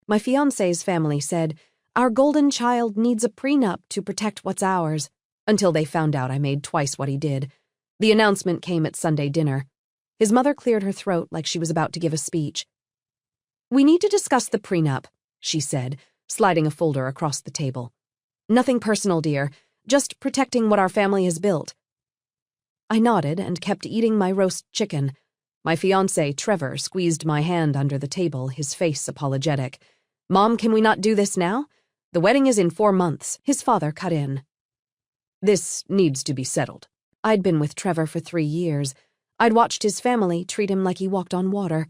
My fiancé's family said, "Our golden child needs a prenup to protect what's ours," until they found out I made twice what he did. The announcement came at Sunday dinner. His mother cleared her throat like she was about to give a speech. "We need to discuss the prenup," she said, sliding a folder across the table. "Nothing personal, dear, just protecting what our family has built." I nodded and kept eating my roast chicken. My fiancé, Trevor, squeezed my hand under the table, his face apologetic. "Mom, can we not do this now? The wedding is in 4 months," his father cut in. "This needs to be settled." I'd been with Trevor for 3 years. I'd watched his family treat him like he walked on water.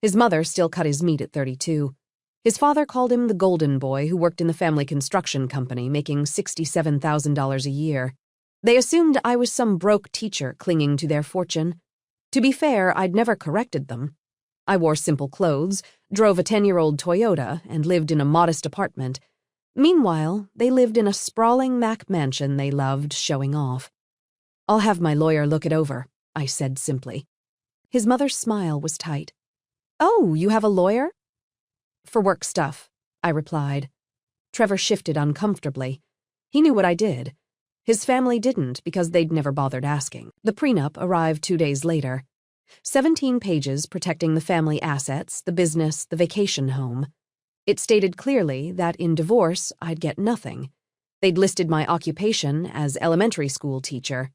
His mother still cut his meat at 32. His father called him the golden boy who worked in the family construction company, making $67,000 a year. They assumed I was some broke teacher clinging to their fortune. To be fair, I'd never corrected them. I wore simple clothes, drove a 10-year-old Toyota, and lived in a modest apartment. Meanwhile, they lived in a sprawling Mac mansion they loved showing off. "I'll have my lawyer look it over," I said simply. His mother's smile was tight. "Oh, you have a lawyer?" "For work stuff," I replied. Trevor shifted uncomfortably. He knew what I did. His family didn't because they'd never bothered asking. The prenup arrived 2 days later. 17 pages protecting the family assets, the business, the vacation home. It stated clearly that in divorce, I'd get nothing. They'd listed my occupation as elementary school teacher.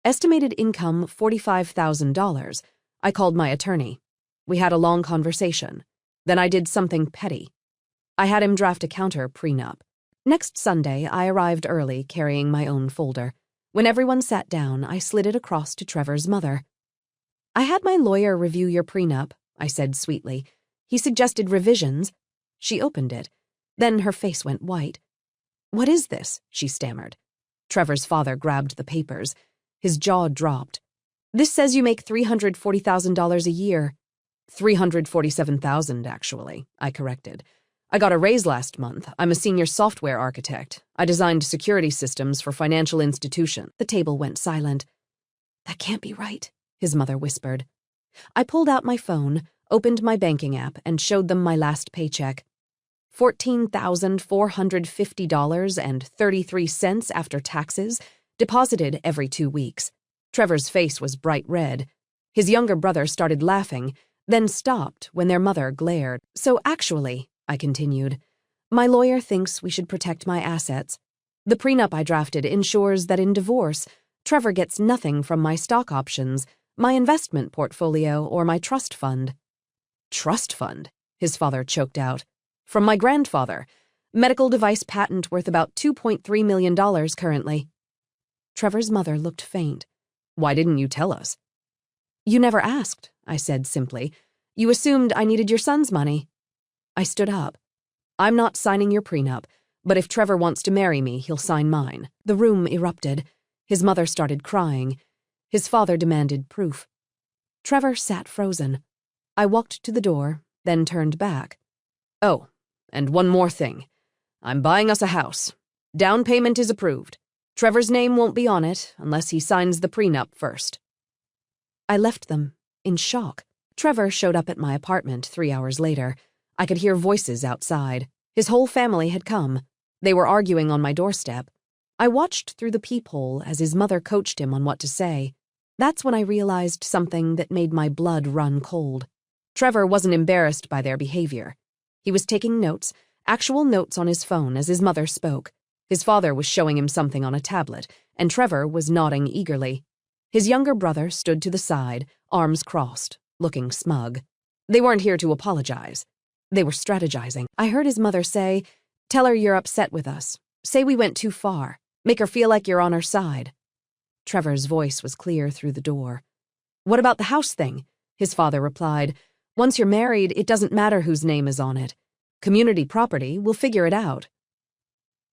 Estimated income $45,000. I called my attorney. We had a long conversation. Then I did something petty. I had him draft a counter prenup. Next Sunday, I arrived early, carrying my own folder. When everyone sat down, I slid it across to Trevor's mother. "I had my lawyer review your prenup," I said sweetly. "He suggested revisions." She opened it. Then her face went white. "What is this?" she stammered. Trevor's father grabbed the papers. His jaw dropped. "This says you make $340,000 a year." $347,000, actually, I corrected. "I got a raise last month. I'm a senior software architect. I designed security systems for financial institutions." The table went silent. "That can't be right," his mother whispered. I pulled out my phone, opened my banking app, and showed them my last paycheck. $14,450.33 after taxes, deposited every 2 weeks. Trevor's face was bright red. His younger brother started laughing, then stopped when their mother glared. "So actually," I continued, "my lawyer thinks we should protect my assets. The prenup I drafted ensures that in divorce, Trevor gets nothing from my stock options, my investment portfolio, or my trust fund." "Trust fund?" his father choked out. "From my grandfather. Medical device patent worth about $2.3 million currently." Trevor's mother looked faint. "Why didn't you tell us?" "You never asked," I said simply. "You assumed I needed your son's money." I stood up. "I'm not signing your prenup, but if Trevor wants to marry me, he'll sign mine." The room erupted. His mother started crying. His father demanded proof. Trevor sat frozen. I walked to the door, then turned back. "Oh, and one more thing. I'm buying us a house. Down payment is approved. Trevor's name won't be on it unless he signs the prenup first." I left them, in shock. Trevor showed up at my apartment 3 hours later. I could hear voices outside. His whole family had come. They were arguing on my doorstep. I watched through the peephole as his mother coached him on what to say. That's when I realized something that made my blood run cold. Trevor wasn't embarrassed by their behavior. He was taking notes, actual notes on his phone as his mother spoke. His father was showing him something on a tablet, and Trevor was nodding eagerly. His younger brother stood to the side, arms crossed, looking smug. They weren't here to apologize. They were strategizing. I heard his mother say, "Tell her you're upset with us. Say we went too far. Make her feel like you're on her side." Trevor's voice was clear through the door. "What about the house thing?" His father replied, "Once you're married, it doesn't matter whose name is on it. Community property, we'll figure it out."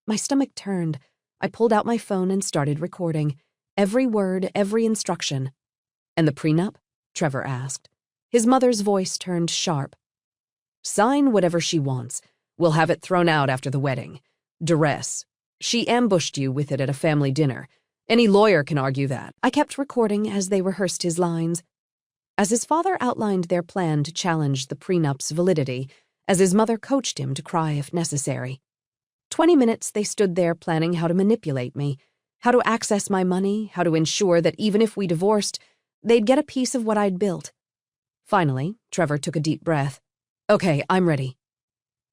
My stomach turned. I pulled out my phone and started recording. Every word, every instruction. "And the prenup?" Trevor asked. His mother's voice turned sharp. "Sign whatever she wants. We'll have it thrown out after the wedding. Duress. She ambushed you with it at a family dinner. Any lawyer can argue that." I kept recording as they rehearsed his lines. As his father outlined their plan to challenge the prenup's validity, as his mother coached him to cry if necessary. 20 minutes they stood there planning how to manipulate me, how to access my money, how to ensure that even if we divorced, they'd get a piece of what I'd built. Finally, Trevor took a deep breath. "Okay, I'm ready."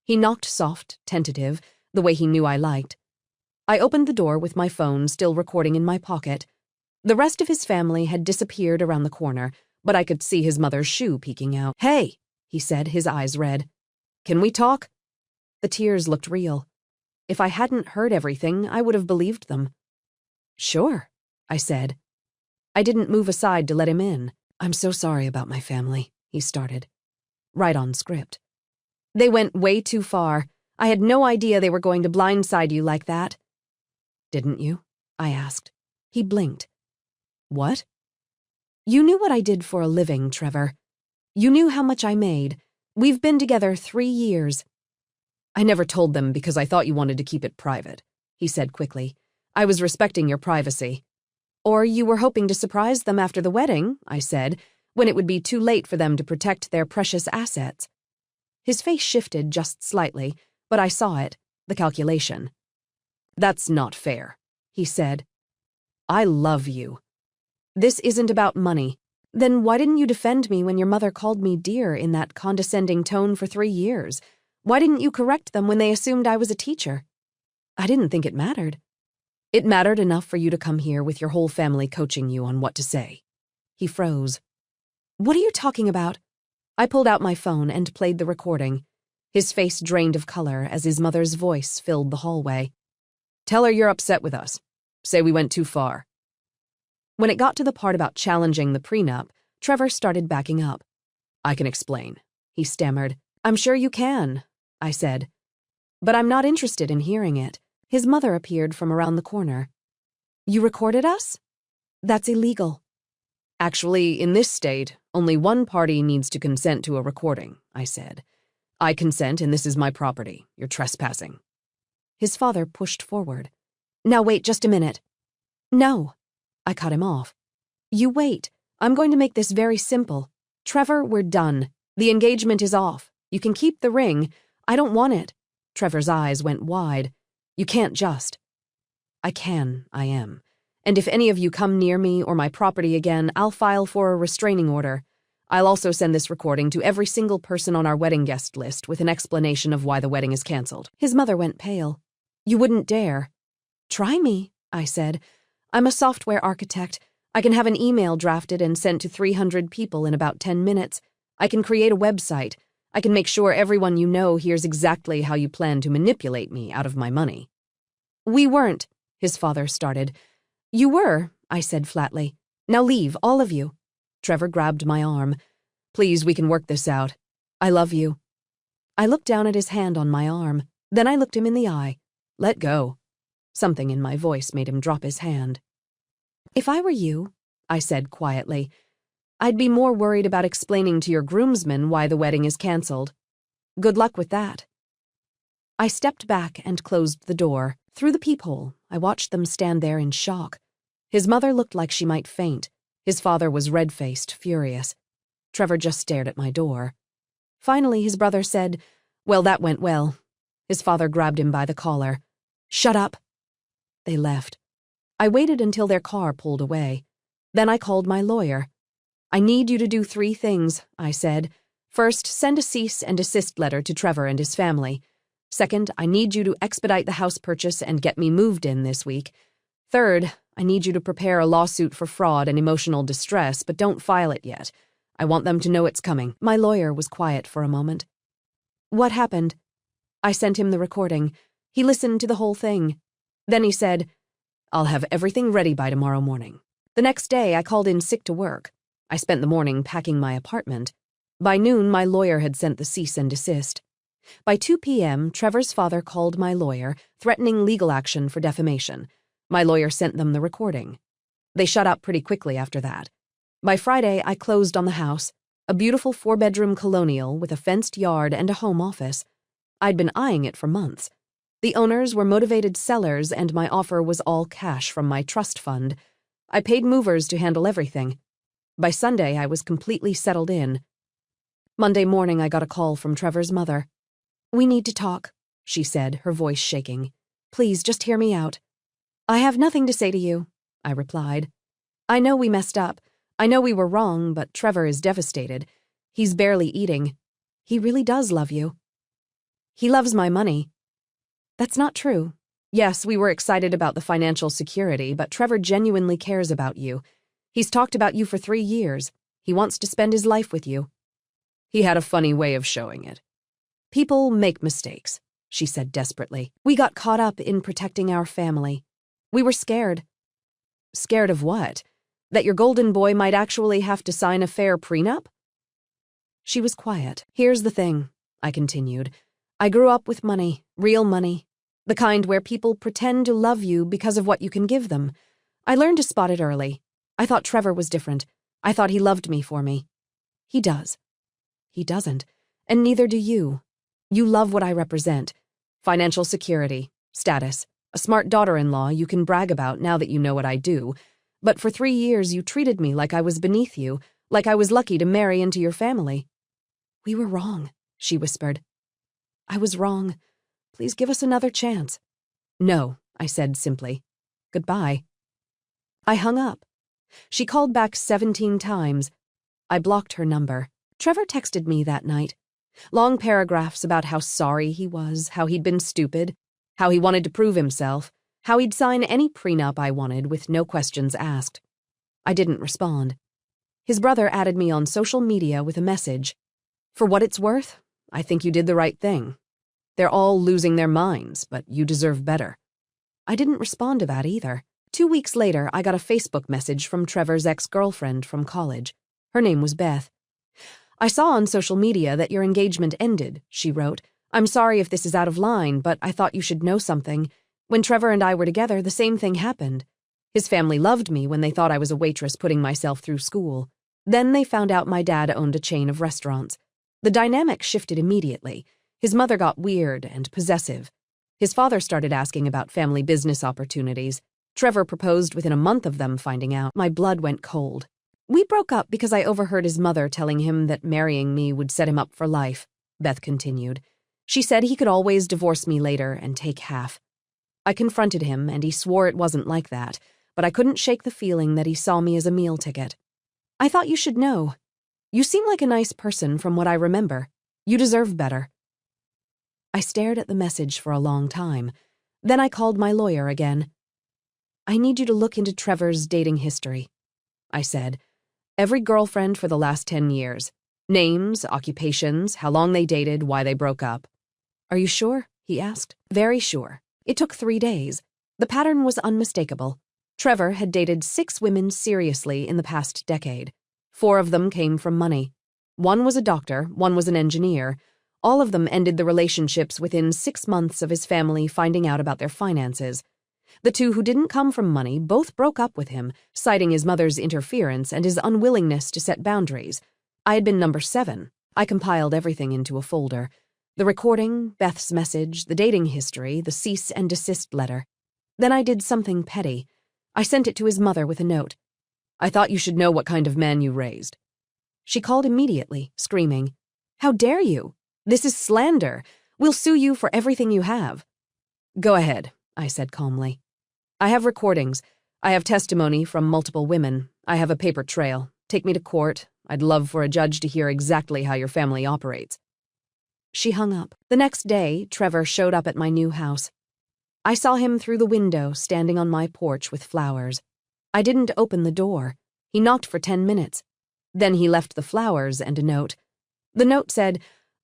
He knocked soft, tentative, the way he knew I liked. I opened the door with my phone still recording in my pocket. The rest of his family had disappeared around the corner, but I could see his mother's shoe peeking out. "Hey," he said, his eyes red. "Can we talk?" The tears looked real. If I hadn't heard everything, I would have believed them. "Sure," I said. I didn't move aside to let him in. "I'm so sorry about my family," he started. Right on script. "They went way too far. I had no idea they were going to blindside you like that." "Didn't you?" I asked. He blinked. "What?" "You knew what I did for a living, Trevor. You knew how much I made. We've been together 3 years. "I never told them because I thought you wanted to keep it private," he said quickly. "I was respecting your privacy." "Or you were hoping to surprise them after the wedding," I said, "when it would be too late for them to protect their precious assets." His face shifted just slightly, but I saw it, the calculation. "That's not fair," he said. "I love you." "This isn't about money. Then why didn't you defend me when your mother called me dear in that condescending tone for 3 years? Why didn't you correct them when they assumed I was a teacher?" "I didn't think it mattered." "It mattered enough for you to come here with your whole family coaching you on what to say." He froze. "What are you talking about?" I pulled out my phone and played the recording. His face drained of color as his mother's voice filled the hallway. "Tell her you're upset with us. Say we went too far." When it got to the part about challenging the prenup, Trevor started backing up. "I can explain," he stammered. "I'm sure you can," I said. "But I'm not interested in hearing it." His mother appeared from around the corner. "You recorded us? That's illegal." "Actually, in this state, only one party needs to consent to a recording," I said. "I consent and this is my property. You're trespassing." His father pushed forward. "Now wait just a minute." "No." I cut him off. "You wait. I'm going to make this very simple. Trevor, we're done. The engagement is off. You can keep the ring. I don't want it." Trevor's eyes went wide. "You can't just." "I can, I am. And if any of you come near me or my property again, I'll file for a restraining order. I'll also send this recording to every single person on our wedding guest list with an explanation of why the wedding is canceled." His mother went pale. "You wouldn't dare." "Try me," I said. "I'm a software architect. I can have an email drafted and sent to 300 people in about 10 minutes. I can create a website. I can make sure everyone you know hears exactly how you plan to manipulate me out of my money." "We weren't," his father started. "You were," I said flatly. "Now leave, all of you." Trevor grabbed my arm. "Please, we can work this out. I love you." I looked down at his hand on my arm. Then I looked him in the eye. "Let go." Something in my voice made him drop his hand. "If I were you," I said quietly, "I'd be more worried about explaining to your groomsmen why the wedding is canceled. Good luck with that." I stepped back and closed the door. Through the peephole, I watched them stand there in shock. His mother looked like she might faint. His father was red-faced, furious. Trevor just stared at my door. Finally, his brother said, "Well, that went well." His father grabbed him by the collar. "Shut up." They left. I waited until their car pulled away. Then I called my lawyer. "I need you to do 3 things, I said. First, send a cease and desist letter to Trevor and his family. Second, I need you to expedite the house purchase and get me moved in this week. Third, I need you to prepare a lawsuit for fraud and emotional distress, but don't file it yet. I want them to know it's coming." My lawyer was quiet for a moment. "What happened?" I sent him the recording. He listened to the whole thing. Then he said, "I'll have everything ready by tomorrow morning." The next day, I called in sick to work. I spent the morning packing my apartment. By noon, my lawyer had sent the cease and desist. By 2 p.m., Trevor's father called my lawyer, threatening legal action for defamation. My lawyer sent them the recording. They shut up pretty quickly after that. By Friday, I closed on the house, a beautiful 4-bedroom colonial with a fenced yard and a home office. I'd been eyeing it for months. The owners were motivated sellers, and my offer was all cash from my trust fund. I paid movers to handle everything. By Sunday, I was completely settled in. Monday morning, I got a call from Trevor's mother. We need to talk, she said, her voice shaking. Please, just hear me out. I have nothing to say to you, I replied. I know we messed up. I know we were wrong, but Trevor is devastated. He's barely eating. He really does love you. He loves my money. That's not true. Yes, we were excited about the financial security, but Trevor genuinely cares about you. He's talked about you for 3 years. He wants to spend his life with you. He had a funny way of showing it. People make mistakes, she said desperately. We got caught up in protecting our family. We were scared. Scared of what? That your golden boy might actually have to sign a fair prenup? She was quiet. Here's the thing, I continued. I grew up with money, real money. The kind where people pretend to love you because of what you can give them. I learned to spot it early. I thought Trevor was different. I thought he loved me for me. He does. He doesn't. And neither do you. You love what I represent. Financial security, status, a smart daughter-in-law you can brag about now that you know what I do. But for 3 years you treated me like I was beneath you, like I was lucky to marry into your family. We were wrong, she whispered. I was wrong. Please give us another chance. No, I said simply. Goodbye. I hung up. She called back 17 times. I blocked her number. Trevor texted me that night. Long paragraphs about how sorry he was, how he'd been stupid, how he wanted to prove himself, how he'd sign any prenup I wanted with no questions asked. I didn't respond. His brother added me on social media with a message. For what it's worth, I think you did the right thing. They're all losing their minds, but you deserve better. I didn't respond to that either. 2 weeks later, I got a Facebook message from Trevor's ex-girlfriend from college. Her name was Beth. I saw on social media that your engagement ended, she wrote. I'm sorry if this is out of line, but I thought you should know something. When Trevor and I were together, the same thing happened. His family loved me when they thought I was a waitress putting myself through school. Then they found out my dad owned a chain of restaurants. The dynamic shifted immediately. His mother got weird and possessive. His father started asking about family business opportunities. Trevor proposed within a month of them finding out. My blood went cold. We broke up because I overheard his mother telling him that marrying me would set him up for life, Beth continued. She said he could always divorce me later and take half. I confronted him, and he swore it wasn't like that, but I couldn't shake the feeling that he saw me as a meal ticket. I thought you should know. You seem like a nice person from what I remember. You deserve better. I stared at the message for a long time. Then I called my lawyer again. I need you to look into Trevor's dating history, I said. Every girlfriend for the last 10 years. Names, occupations, how long they dated, why they broke up. Are you sure? He asked. Very sure. It took 3 days. The pattern was unmistakable. Trevor had dated 6 women seriously in the past decade. 4 of them came from money. 1 was a doctor, 1 was an engineer. All of them ended the relationships within 6 months of his family finding out about their finances. The 2 who didn't come from money both broke up with him, citing his mother's interference and his unwillingness to set boundaries. I had been number 7. I compiled everything into a folder. The recording, Beth's message, the dating history, the cease and desist letter. Then I did something petty. I sent it to his mother with a note. I thought you should know what kind of man you raised. She called immediately, screaming, How dare you? This is slander. We'll sue you for everything you have. Go ahead, I said calmly. I have recordings. I have testimony from multiple women. I have a paper trail. Take me to court. I'd love for a judge to hear exactly how your family operates. She hung up. The next day, Trevor showed up at my new house. I saw him through the window, standing on my porch with flowers. I didn't open the door. He knocked for 10 minutes. Then he left the flowers and a note. The note said,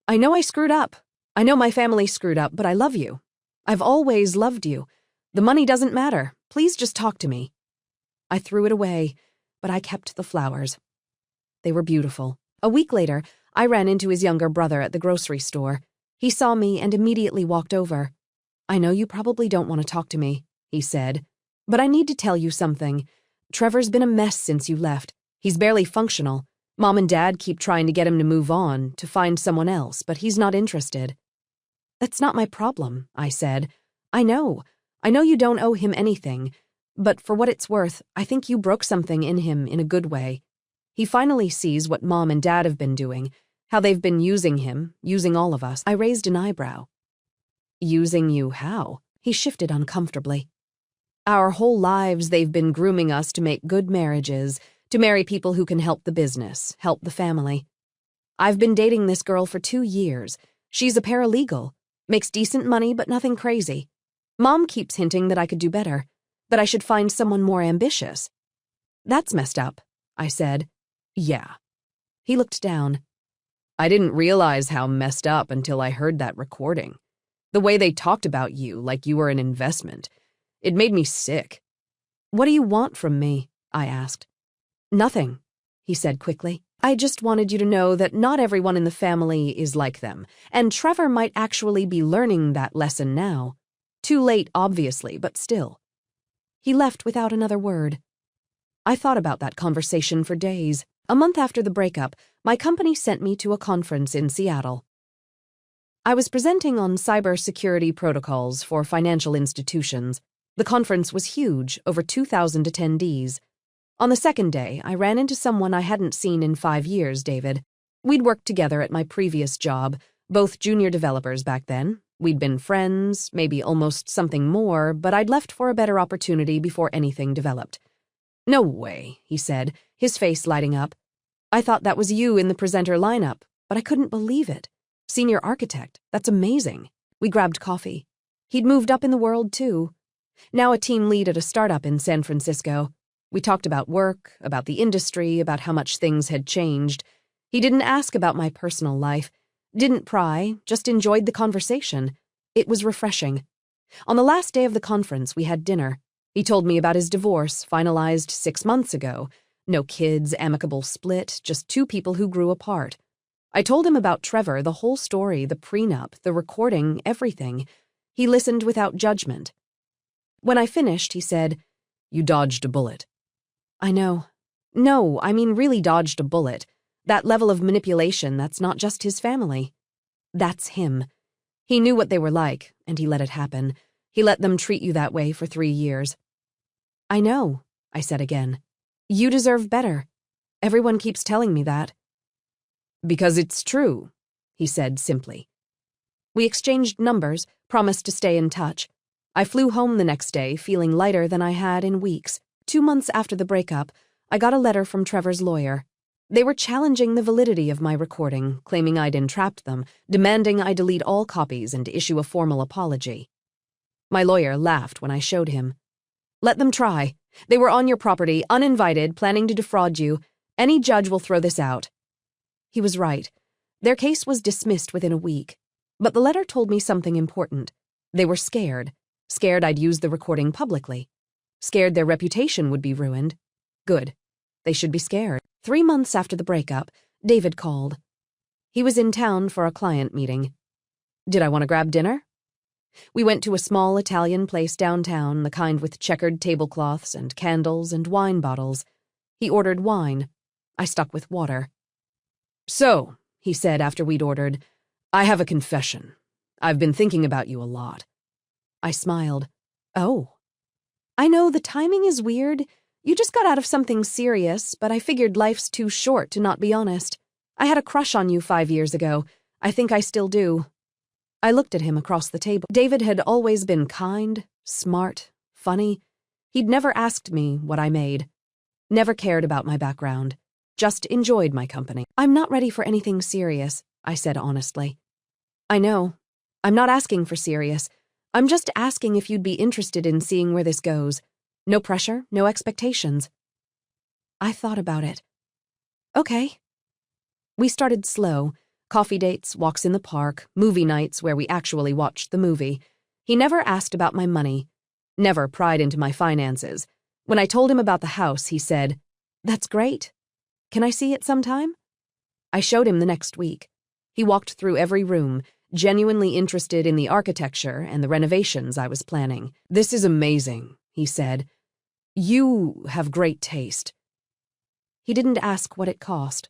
I know I screwed up. I know my family screwed up, but I love you. I've always loved you. The money doesn't matter. Please just talk to me. I threw it away, but I kept the flowers. They were beautiful. A week later, I ran into his younger brother at the grocery store. He saw me and immediately walked over. I know you probably don't want to talk to me, he said, but I need to tell you something. Trevor's been a mess since you left. He's barely functional. Mom and Dad keep trying to get him to move on, to find someone else, but he's not interested. That's not my problem, I said. I know you don't owe him anything, but for what it's worth, I think you broke something in him in a good way. He finally sees what Mom and Dad have been doing. How they've been using him, using all of us. I raised an eyebrow. Using you how? He shifted uncomfortably. Our whole lives they've been grooming us to make good marriages, to marry people who can help the business, help the family. I've been dating this girl for 2 years. She's a paralegal, makes decent money but nothing crazy. Mom keeps hinting that I could do better, that I should find someone more ambitious. That's messed up, I said. Yeah. He looked down. I didn't realize how messed up until I heard that recording. The way they talked about you like you were an investment. It made me sick. What do you want from me? I asked. Nothing, he said quickly. I just wanted you to know that not everyone in the family is like them, and Trevor might actually be learning that lesson now. Too late, obviously, but still. He left without another word. I thought about that conversation for days. A month after the breakup, my company sent me to a conference in Seattle. I was presenting on cybersecurity protocols for financial institutions. The conference was huge, over 2,000 attendees. On the second day, I ran into someone I hadn't seen in 5 years, David. We'd worked together at my previous job, both junior developers back then. We'd been friends, maybe almost something more, but I'd left for a better opportunity before anything developed. No way, he said, his face lighting up. I thought that was you in the presenter lineup, but I couldn't believe it. Senior architect, that's amazing. We grabbed coffee. He'd moved up in the world, too. Now a team lead at a startup in San Francisco. We talked about work, about the industry, about how much things had changed. He didn't ask about my personal life, didn't pry, just enjoyed the conversation. It was refreshing. On the last day of the conference, we had dinner. He told me about his divorce, finalized 6 months ago. No kids, amicable split, just 2 people who grew apart. I told him about Trevor, the whole story, the prenup, the recording, everything. He listened without judgment. When I finished, he said, "You dodged a bullet." I know. No, I mean really dodged a bullet. That level of manipulation, that's not just his family. That's him. He knew what they were like, and he let it happen. He let them treat you that way for 3 years. I know, I said again. You deserve better. Everyone keeps telling me that. Because it's true, he said simply. We exchanged numbers, promised to stay in touch. I flew home the next day, feeling lighter than I had in weeks. 2 months after the breakup, I got a letter from Trevor's lawyer. They were challenging the validity of my recording, claiming I'd entrapped them, demanding I delete all copies and issue a formal apology. My lawyer laughed when I showed him. Let them try. They were on your property, uninvited, planning to defraud you. Any judge will throw this out. He was right. Their case was dismissed within a week. But the letter told me something important. They were scared. Scared I'd use the recording publicly. Scared their reputation would be ruined. Good. They should be scared. 3 months after the breakup, David called. He was in town for a client meeting. Did I want to grab dinner? We went to a small Italian place downtown, the kind with checkered tablecloths and candles and wine bottles. He ordered wine. I stuck with water. So, he said after we'd ordered, I have a confession. I've been thinking about you a lot. I smiled. Oh. I know the timing is weird. You just got out of something serious, but I figured life's too short to not be honest. I had a crush on you 5 years ago. I think I still do. I looked at him across the table. David had always been kind, smart, funny. He'd never asked me what I made. Never cared about my background. Just enjoyed my company. I'm not ready for anything serious, I said honestly. I know. I'm not asking for serious. I'm just asking if you'd be interested in seeing where this goes. No pressure, no expectations. I thought about it. Okay. We started slow. Coffee dates, walks in the park, movie nights where we actually watched the movie. He never asked about my money. Never pried into my finances. When I told him about the house, he said, "That's great. Can I see it sometime?" I showed him the next week. He walked through every room, genuinely interested in the architecture and the renovations I was planning. "This is amazing," he said. "You have great taste." He didn't ask what it cost.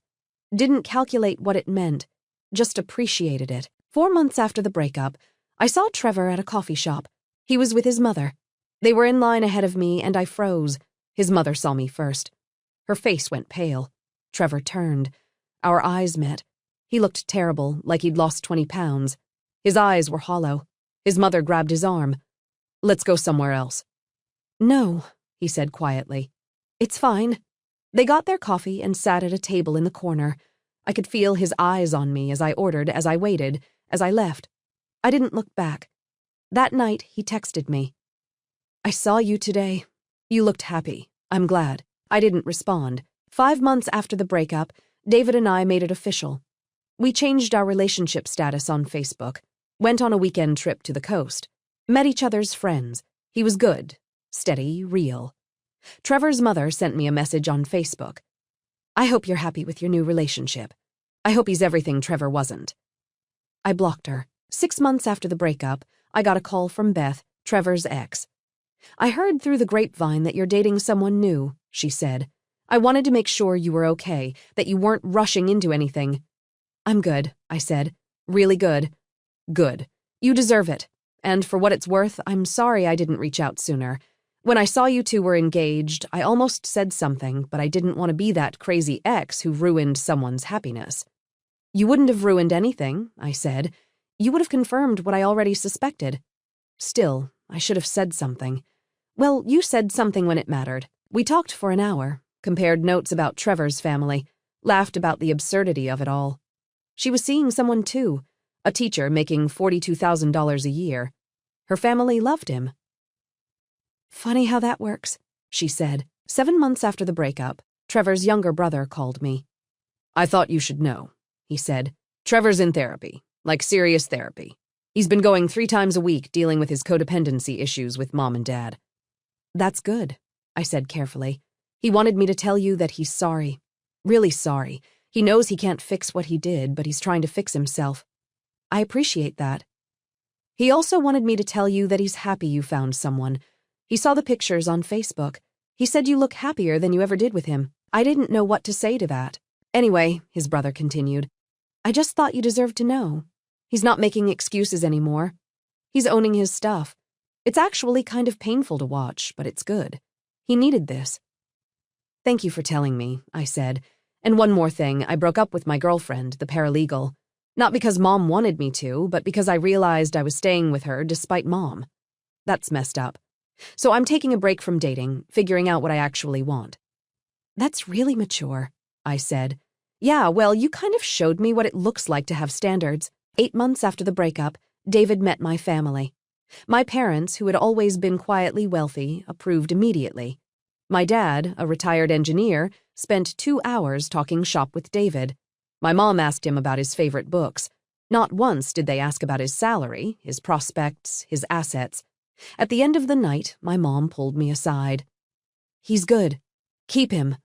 Didn't calculate what it meant. Just appreciated it. 4 months after the breakup, I saw Trevor at a coffee shop. He was with his mother. They were in line ahead of me, and I froze. His mother saw me first. Her face went pale. Trevor turned. Our eyes met. He looked terrible, like he'd lost 20 pounds. His eyes were hollow. His mother grabbed his arm. "Let's go somewhere else." "No," he said quietly. "It's fine." They got their coffee and sat at a table in the corner. I could feel his eyes on me as I ordered, as I waited, as I left. I didn't look back. That night, he texted me. "I saw you today. You looked happy. I'm glad." I didn't respond. 5 months after the breakup, David and I made it official. We changed our relationship status on Facebook, went on a weekend trip to the coast, met each other's friends. He was good, steady, real. Trevor's mother sent me a message on Facebook. "I hope you're happy with your new relationship. I hope he's everything Trevor wasn't." I blocked her. 6 months after the breakup, I got a call from Beth, Trevor's ex. "I heard through the grapevine that you're dating someone new," she said. "I wanted to make sure you were okay, that you weren't rushing into anything." "I'm good," I said. "Really good." "Good. You deserve it. And for what it's worth, I'm sorry I didn't reach out sooner. When I saw you two were engaged, I almost said something, but I didn't want to be that crazy ex who ruined someone's happiness." "You wouldn't have ruined anything," I said. "You would have confirmed what I already suspected." "Still, I should have said something." "Well, you said something when it mattered." We talked for an hour, compared notes about Trevor's family, laughed about the absurdity of it all. She was seeing someone too, a teacher making $42,000 a year. Her family loved him. "Funny how that works," she said. 7 months after the breakup, Trevor's younger brother called me. "I thought you should know," he said. "Trevor's in therapy, like serious therapy. He's been going 3 times a week dealing with his codependency issues with Mom and Dad." "That's good," I said carefully. "He wanted me to tell you that he's sorry. Really sorry. He knows he can't fix what he did, but he's trying to fix himself." "I appreciate that." "He also wanted me to tell you that he's happy you found someone. He saw the pictures on Facebook. He said you look happier than you ever did with him." I didn't know what to say to that. "Anyway," his brother continued, "I just thought you deserved to know. He's not making excuses anymore. He's owning his stuff. It's actually kind of painful to watch, but it's good. He needed this." "Thank you for telling me," I said. "And one more thing, I broke up with my girlfriend, the paralegal. Not because Mom wanted me to, but because I realized I was staying with her despite Mom. That's messed up. So I'm taking a break from dating, figuring out what I actually want." "That's really mature," I said. "Yeah, well, you kind of showed me what it looks like to have standards." 8 months after the breakup, David met my family. My parents, who had always been quietly wealthy, approved immediately. My dad, a retired engineer, spent 2 hours talking shop with David. My mom asked him about his favorite books. Not once did they ask about his salary, his prospects, his assets. At the end of the night, my mom pulled me aside. "He's good. Keep him."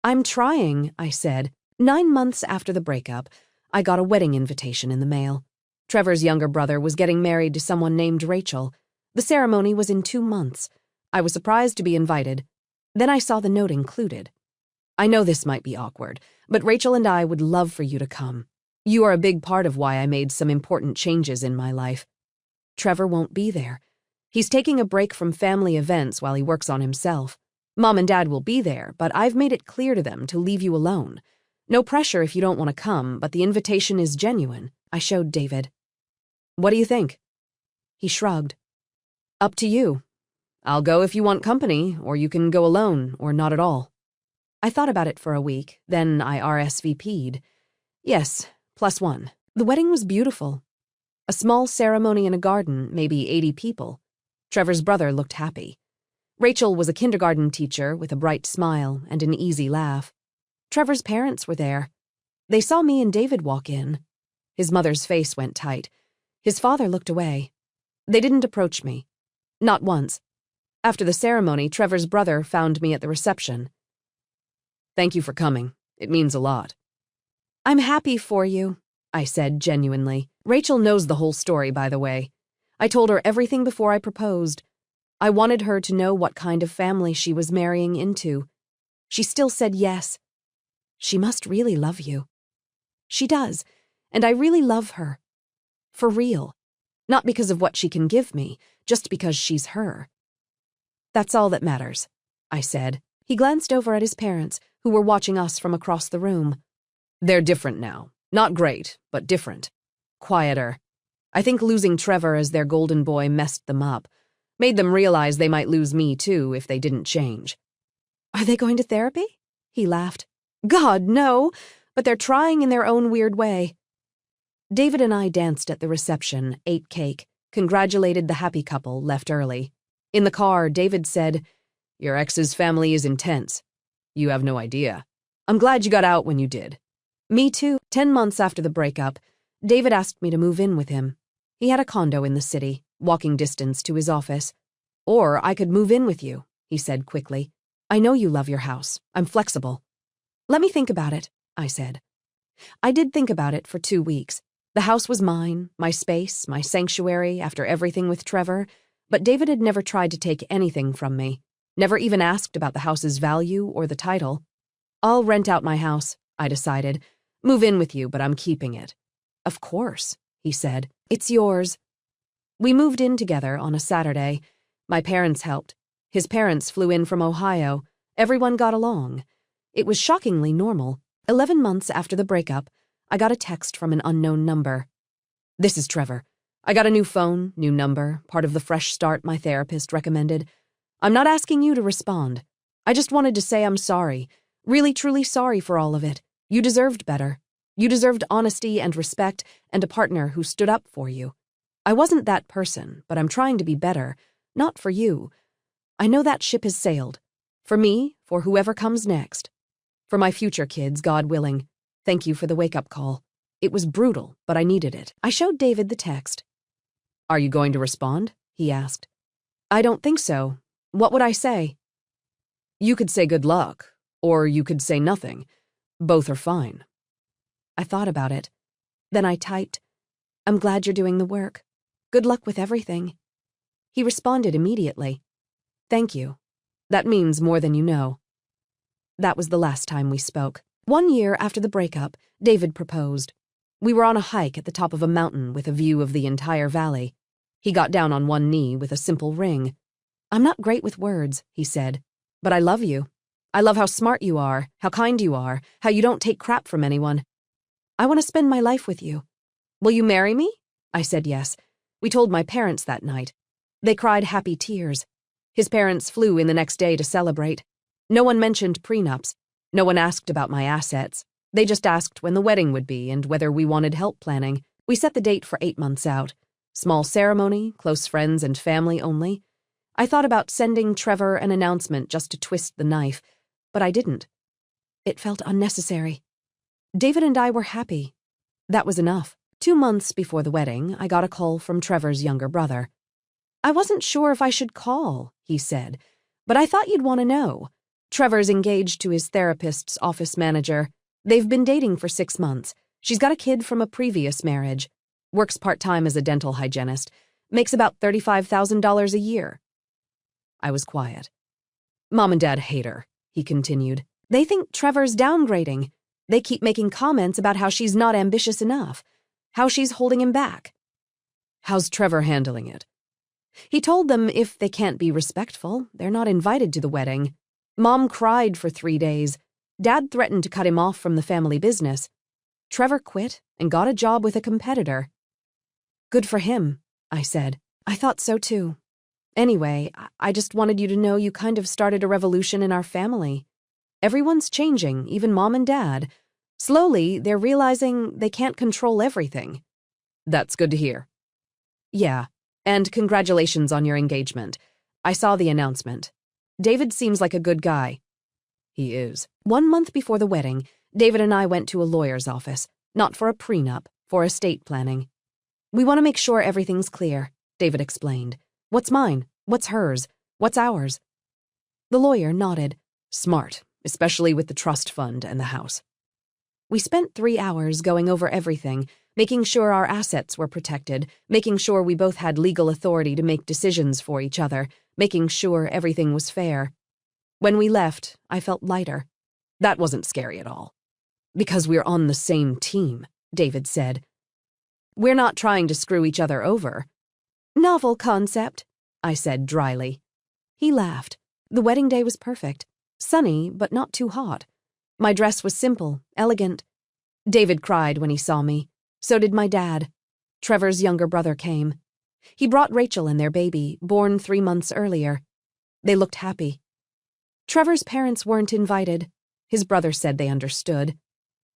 "I'm trying," I said. 9 months after the breakup, I got a wedding invitation in the mail. Trevor's younger brother was getting married to someone named Rachel. The ceremony was in 2 months. I was surprised to be invited. Then I saw the note included. "I know this might be awkward, but Rachel and I would love for you to come. You are a big part of why I made some important changes in my life." Trevor won't be there. He's taking a break from family events while he works on himself. Mom and Dad will be there, but I've made it clear to them to leave you alone. No pressure if you don't want to come, but the invitation is genuine. I showed David. "What do you think?" He shrugged. "Up to you. I'll go if you want company, or you can go alone, or not at all." I thought about it for a week, then I RSVP'd. Yes, +1. The wedding was beautiful. A small ceremony in a garden, maybe 80 people. Trevor's brother looked happy. Rachel was a kindergarten teacher with a bright smile and an easy laugh. Trevor's parents were there. They saw me and David walk in. His mother's face went tight. His father looked away. They didn't approach me. Not once. After the ceremony, Trevor's brother found me at the reception. "Thank you for coming. It means a lot." "I'm happy for you," I said genuinely. Rachel knows the whole story, by the way. I told her everything before I proposed. I wanted her to know what kind of family she was marrying into. She still said yes. "She must really love you." "She does, and I really love her. For real. Not because of what she can give me, just because she's her." "That's all that matters," I said. He glanced over at his parents, who were watching us from across the room. "They're different now. Not great, but different. Quieter. I think losing Trevor as their golden boy messed them up. Made them realize they might lose me too if they didn't change. Are they going to therapy? He laughed. God, no, but they're trying in their own weird way. David and I danced at the reception, ate cake, congratulated the happy couple, left early. In the car, David said, "Your ex's family is intense. You have no idea. I'm glad you got out when you did." Me too. 10 months after the breakup, David asked me to move in with him. He had a condo in the city, walking distance to his office. "Or I could move in with you," he said quickly. "I know you love your house. I'm flexible." "Let me think about it," I said. I did think about it for 2 weeks. The house was mine, my space, my sanctuary after everything with Trevor, but David had never tried to take anything from me, never even asked about the house's value or the title. "I'll rent out my house," I decided. "Move in with you, but I'm keeping it." "Of course," he said. "It's yours." We moved in together on a Saturday. My parents helped. His parents flew in from Ohio. Everyone got along. It was shockingly normal. 11 months after the breakup, I got a text from an unknown number. "This is Trevor. I got a new phone, new number, part of the fresh start my therapist recommended. I'm not asking you to respond. I just wanted to say I'm sorry. Really, truly sorry for all of it. You deserved better. You deserved honesty and respect and a partner who stood up for you. I wasn't that person, but I'm trying to be better. Not for you. I know that ship has sailed. For me, for whoever comes next. For my future kids, God willing. Thank you for the wake-up call. It was brutal, but I needed it." I showed David the text. "Are you going to respond?" he asked. "I don't think so. What would I say?" "You could say good luck, or you could say nothing. Both are fine." I thought about it. Then I typed, "I'm glad you're doing the work. Good luck with everything." He responded immediately. "Thank you. That means more than you know." That was the last time we spoke. 1 year after the breakup, David proposed. We were on a hike at the top of a mountain with a view of the entire valley. He got down on one knee with a simple ring. "I'm not great with words," he said, "but I love you. I love how smart you are, how kind you are, how you don't take crap from anyone. I want to spend my life with you. Will you marry me?" I said yes. We told my parents that night. They cried happy tears. His parents flew in the next day to celebrate. No one mentioned prenups. No one asked about my assets. They just asked when the wedding would be and whether we wanted help planning. We set the date for 8 months out. Small ceremony, close friends and family only. I thought about sending Trevor an announcement just to twist the knife, but I didn't. It felt unnecessary. David and I were happy. That was enough. 2 months before the wedding, I got a call from Trevor's younger brother. "I wasn't sure if I should call," he said, "but I thought you'd want to know. Trevor's engaged to his therapist's office manager. They've been dating for 6 months. She's got a kid from a previous marriage. Works part-time as a dental hygienist. Makes about $35,000 a year." I was quiet. "Mom and Dad hate her," he continued. "They think Trevor's downgrading. They keep making comments about how she's not ambitious enough, how she's holding him back." "How's Trevor handling it?" He told them if they can't be respectful, they're not invited to the wedding. Mom cried for 3 days. Dad threatened to cut him off from the family business. Trevor quit and got a job with a competitor. "Good for him," I said. "I thought so too. Anyway, I just wanted you to know you kind of started a revolution in our family. Everyone's changing, even Mom and Dad. Slowly, they're realizing they can't control everything." "That's good to hear." "Yeah, and congratulations on your engagement. I saw the announcement. David seems like a good guy." "He is." 1 month before the wedding, David and I went to a lawyer's office, not for a prenup, for estate planning. "We want to make sure everything's clear," David explained. "What's mine? What's hers? What's ours?" The lawyer nodded. "Smart, especially with the trust fund and the house." We spent 3 hours going over everything, making sure our assets were protected, making sure we both had legal authority to make decisions for each other, making sure everything was fair. When we left, I felt lighter. That wasn't scary at all. "Because we're on the same team," David said. "We're not trying to screw each other over." "Novel concept," I said dryly. He laughed. The wedding day was perfect. Sunny, but not too hot. My dress was simple, elegant. David cried when he saw me. So did my dad. Trevor's younger brother came. He brought Rachel and their baby, born 3 months earlier. They looked happy. Trevor's parents weren't invited. His brother said they understood.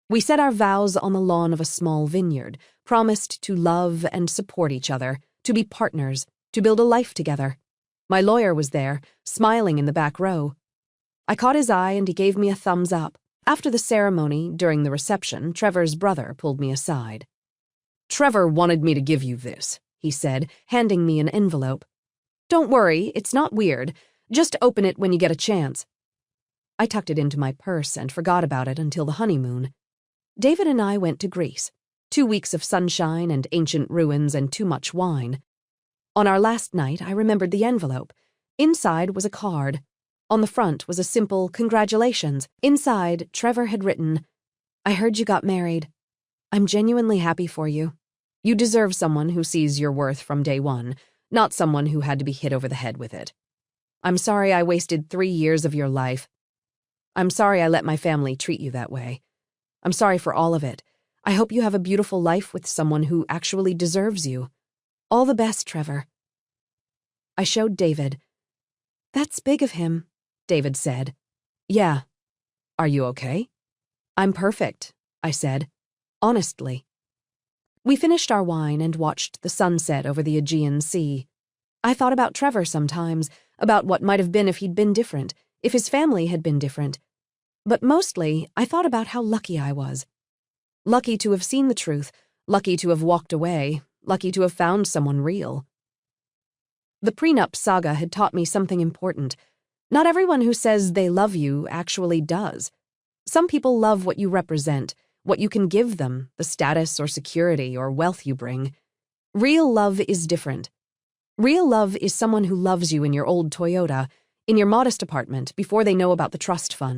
We said our vows on the lawn of a small vineyard, promised to love and support each other, to be partners, to build a life together. My lawyer was there, smiling in the back row. I caught his eye and he gave me a thumbs up. After the ceremony, during the reception, Trevor's brother pulled me aside. "Trevor wanted me to give you this," he said, handing me an envelope. "Don't worry, it's not weird. Just open it when you get a chance." I tucked it into my purse and forgot about it until the honeymoon. David and I went to Greece. 2 weeks of sunshine and ancient ruins and too much wine. On our last night, I remembered the envelope. Inside was a card. On the front was a simple congratulations. Inside, Trevor had written, "I heard you got married. I'm genuinely happy for you. You deserve someone who sees your worth from day one, not someone who had to be hit over the head with it. I'm sorry I wasted 3 years of your life. I'm sorry I let my family treat you that way. I'm sorry for all of it. I hope you have a beautiful life with someone who actually deserves you. All the best, Trevor." I showed David. "That's big of him," David said. "Yeah. Are you okay?" "I'm perfect," I said, honestly. We finished our wine and watched the sunset over the Aegean Sea. I thought about Trevor sometimes, about what might have been if he'd been different, if his family had been different. But mostly, I thought about how lucky I was. Lucky to have seen the truth, lucky to have walked away, lucky to have found someone real. The Prenup saga had taught me something important. Not everyone who says they love you actually does. Some people love what you represent, what you can give them, the status or security or wealth you bring. Real love is different. Real love is someone who loves you in your old Toyota, in your modest apartment, before they know about the trust fund.